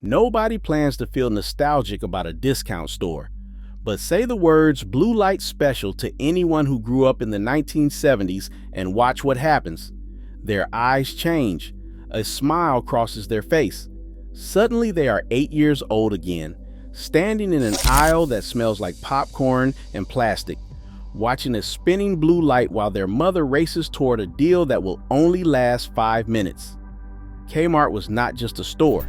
Nobody plans to feel nostalgic about a discount store, but say the words blue light special to anyone who grew up in the 1970s and watch what happens. Their eyes change. A smile crosses their face. Suddenly they are 8 years old again, standing in an aisle that smells like popcorn and plastic, watching a spinning blue light while their mother races toward a deal that will only last 5 minutes. Kmart was not just a store.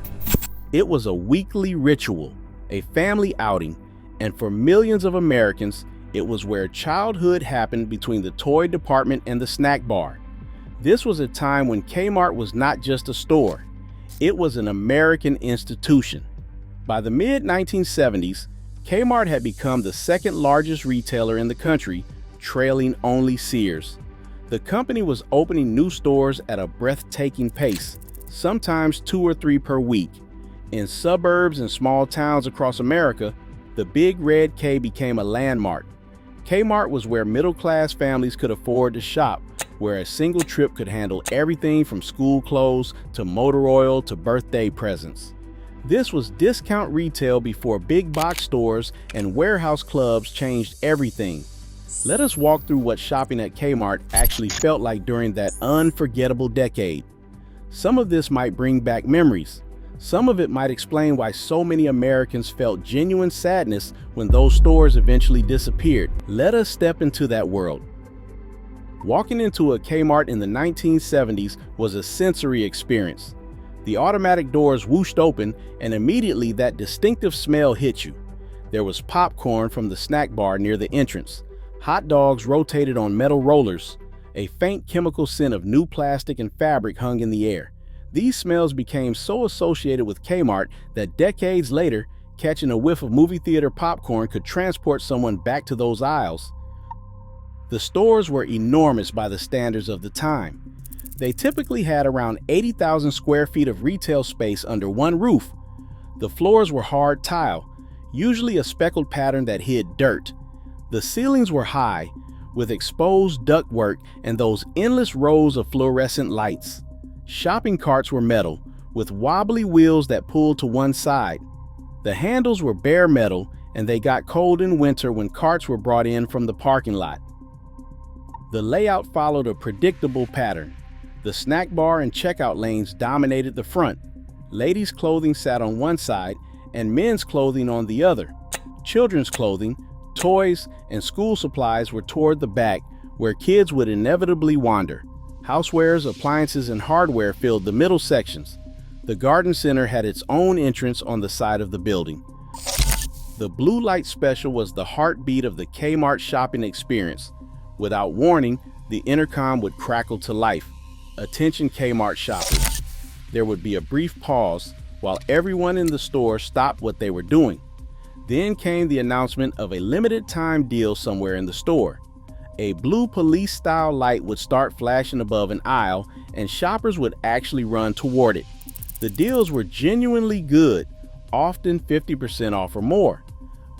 It was a weekly ritual, a family outing, and for millions of Americans, it was where childhood happened between the toy department and the snack bar. This was a time when Kmart was not just a store. It was an American institution. By the mid-1970s, Kmart had become the second largest retailer in the country, trailing only Sears. The company was opening new stores at a breathtaking pace, sometimes 2 or 3 per week. In suburbs and small towns across America, the Big Red K became a landmark. Kmart was where middle-class families could afford to shop, where a single trip could handle everything from school clothes to motor oil to birthday presents. This was discount retail before big box stores and warehouse clubs changed everything. Let us walk through what shopping at Kmart actually felt like during that unforgettable decade. Some of this might bring back memories. Some of it might explain why so many Americans felt genuine sadness when those stores eventually disappeared. Let us step into that world. Walking into a Kmart in the 1970s was a sensory experience. The automatic doors whooshed open, and immediately that distinctive smell hit you. There was popcorn from the snack bar near the entrance. Hot dogs rotated on metal rollers. A faint chemical scent of new plastic and fabric hung in the air. These smells became so associated with Kmart that decades later, catching a whiff of movie theater popcorn could transport someone back to those aisles. The stores were enormous by the standards of the time. They typically had around 80,000 square feet of retail space under one roof. The floors were hard tile, usually a speckled pattern that hid dirt. The ceilings were high, with exposed ductwork and those endless rows of fluorescent lights. Shopping carts were metal, with wobbly wheels that pulled to one side. The handles were bare metal, and they got cold in winter when carts were brought in from the parking lot. The layout followed a predictable pattern. The snack bar and checkout lanes dominated the front. Ladies' clothing sat on one side and men's clothing on the other. Children's clothing, toys, and school supplies were toward the back, where kids would inevitably wander. Housewares, appliances, and hardware filled the middle sections. The garden center had its own entrance on the side of the building. The blue light special was the heartbeat of the Kmart shopping experience. Without warning, the intercom would crackle to life. Attention Kmart shoppers. There would be a brief pause while everyone in the store stopped what they were doing. Then came the announcement of a limited time deal somewhere in the store. A blue police-style light would start flashing above an aisle, and shoppers would actually run toward it. The deals were genuinely good, often 50% off or more.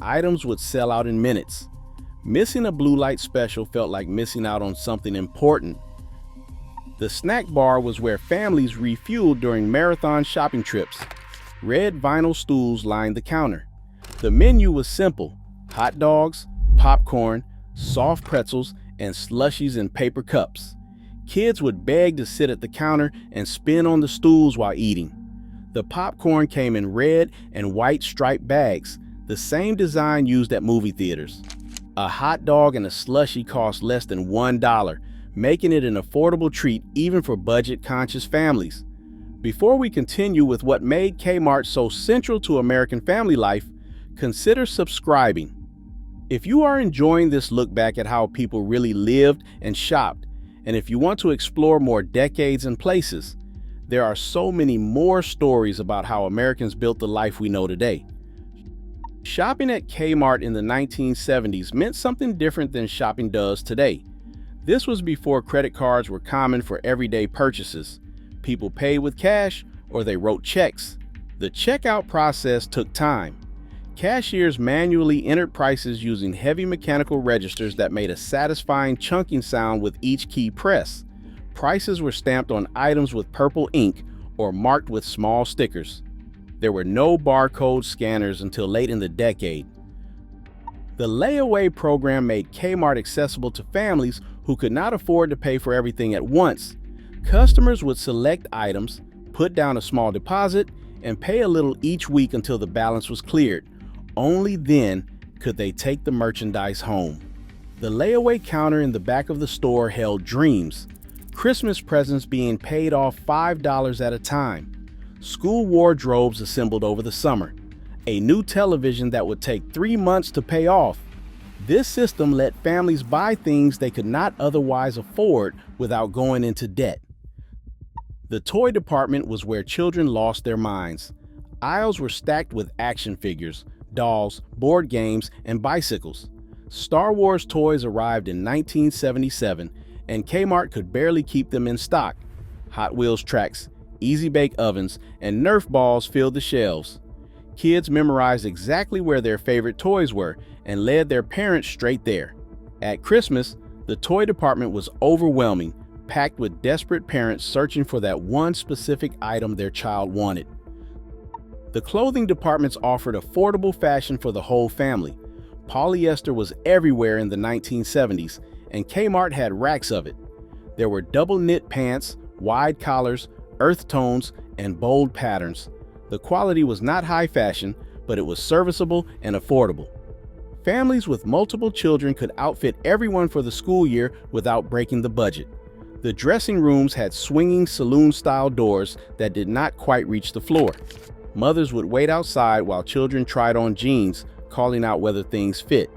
Items would sell out in minutes. Missing a blue light special felt like missing out on something important. The snack bar was where families refueled during marathon shopping trips. Red vinyl stools lined the counter. The menu was simple: hot dogs, popcorn, soft pretzels, and slushies in paper cups. Kids would beg to sit at the counter and spin on the stools while eating. The popcorn came in red and white striped bags, the same design used at movie theaters. A hot dog and a slushie cost less than $1, making it an affordable treat even for budget-conscious families. Before we continue with what made Kmart so central to American family life, consider subscribing. If you are enjoying this look back at how people really lived and shopped, and if you want to explore more decades and places, there are so many more stories about how Americans built the life we know today. Shopping at Kmart in the 1970s meant something different than shopping does today. This was before credit cards were common for everyday purchases. People paid with cash or they wrote checks. The checkout process took time. Cashiers manually entered prices using heavy mechanical registers that made a satisfying chunking sound with each key press. Prices were stamped on items with purple ink or marked with small stickers. There were no barcode scanners until late in the decade. The layaway program made Kmart accessible to families who could not afford to pay for everything at once. Customers would select items, put down a small deposit, and pay a little each week until the balance was cleared. Only then could they take the merchandise home. The layaway counter in the back of the store held dreams, Christmas presents being paid off $5 at a time, school wardrobes assembled over the summer, a new television that would take 3 months to pay off. This system let families buy things they could not otherwise afford without going into debt. The toy department was where children lost their minds. Aisles were stacked with action figures, dolls, board games, and bicycles. Star Wars toys arrived in 1977, and Kmart could barely keep them in stock. Hot Wheels tracks, Easy Bake ovens, and Nerf balls filled the shelves. Kids memorized exactly where their favorite toys were and led their parents straight there. At Christmas, the toy department was overwhelming, packed with desperate parents searching for that one specific item their child wanted. The clothing departments offered affordable fashion for the whole family. Polyester was everywhere in the 1970s, and Kmart had racks of it. There were double knit pants, wide collars, earth tones, and bold patterns. The quality was not high fashion, but it was serviceable and affordable. Families with multiple children could outfit everyone for the school year without breaking the budget. The dressing rooms had swinging saloon-style doors that did not quite reach the floor. Mothers would wait outside while children tried on jeans, calling out whether things fit.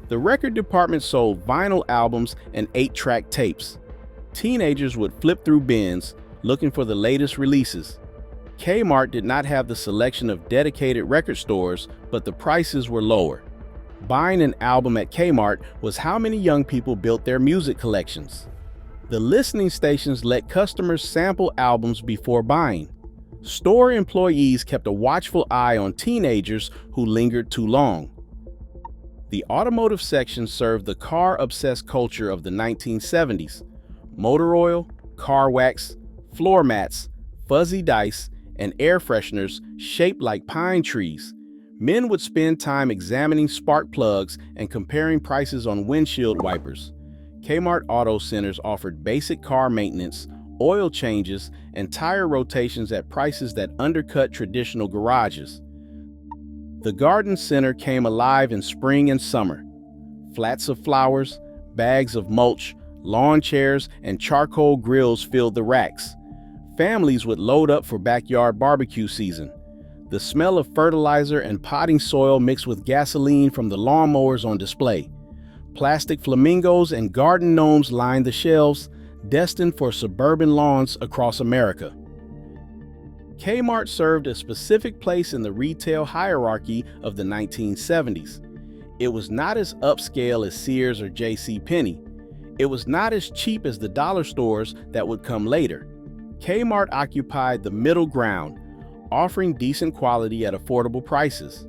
The record department sold vinyl albums and 8-track tapes. Teenagers would flip through bins, looking for the latest releases. Kmart did not have the selection of dedicated record stores, but the prices were lower. Buying an album at Kmart was how many young people built their music collections. The listening stations let customers sample albums before buying. Store employees kept a watchful eye on teenagers who lingered too long. The automotive section served the car-obsessed culture of the 1970s. Motor oil, car wax, floor mats, fuzzy dice, and air fresheners shaped like pine trees. Men would spend time examining spark plugs and comparing prices on windshield wipers. Kmart Auto Centers offered basic car maintenance, oil changes, and tire rotations at prices that undercut traditional garages. The garden center came alive in spring and summer. Flats of flowers, bags of mulch, lawn chairs, and charcoal grills filled the racks. Families would load up for backyard barbecue season. The smell of fertilizer and potting soil mixed with gasoline from the lawnmowers on display. Plastic flamingos and garden gnomes lined the shelves, destined for suburban lawns across America. Kmart served a specific place in the retail hierarchy of the 1970s. It was not as upscale as Sears or JCPenney. It was not as cheap as the dollar stores that would come later. Kmart occupied the middle ground, offering decent quality at affordable prices.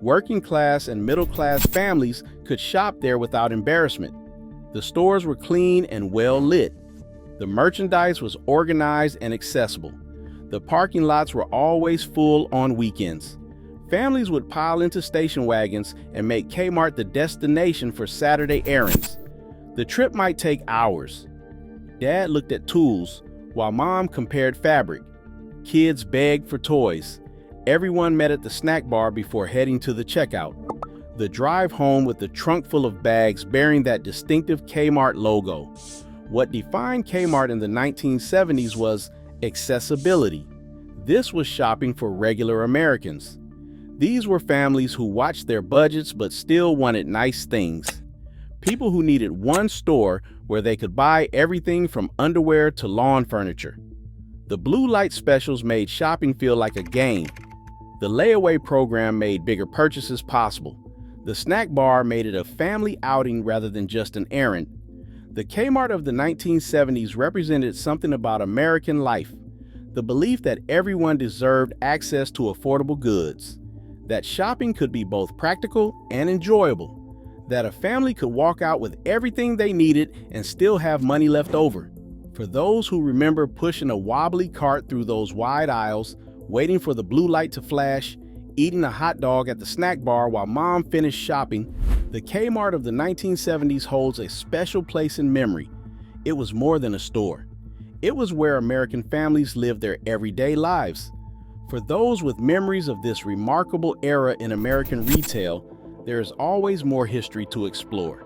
Working class and middle class families could shop there without embarrassment. The stores were clean and well lit. The merchandise was organized and accessible. The parking lots were always full on weekends. Families would pile into station wagons and make Kmart the destination for Saturday errands. The trip might take hours. Dad looked at tools, while Mom compared fabric. Kids begged for toys. Everyone met at the snack bar before heading to the checkout. The drive home with the trunk full of bags bearing that distinctive Kmart logo. What defined Kmart in the 1970s was accessibility. This was shopping for regular Americans. These were families who watched their budgets but still wanted nice things. People who needed one store where they could buy everything from underwear to lawn furniture. The blue light specials made shopping feel like a game. The layaway program made bigger purchases possible. The snack bar made it a family outing rather than just an errand. The Kmart of the 1970s represented something about American life, the belief that everyone deserved access to affordable goods, that shopping could be both practical and enjoyable, that a family could walk out with everything they needed and still have money left over. For those who remember pushing a wobbly cart through those wide aisles, waiting for the blue light to flash, eating a hot dog at the snack bar while mom finished shopping, the Kmart of the 1970s holds a special place in memory. It was more than a store. It was where American families lived their everyday lives. For those with memories of this remarkable era in American retail, there is always more history to explore.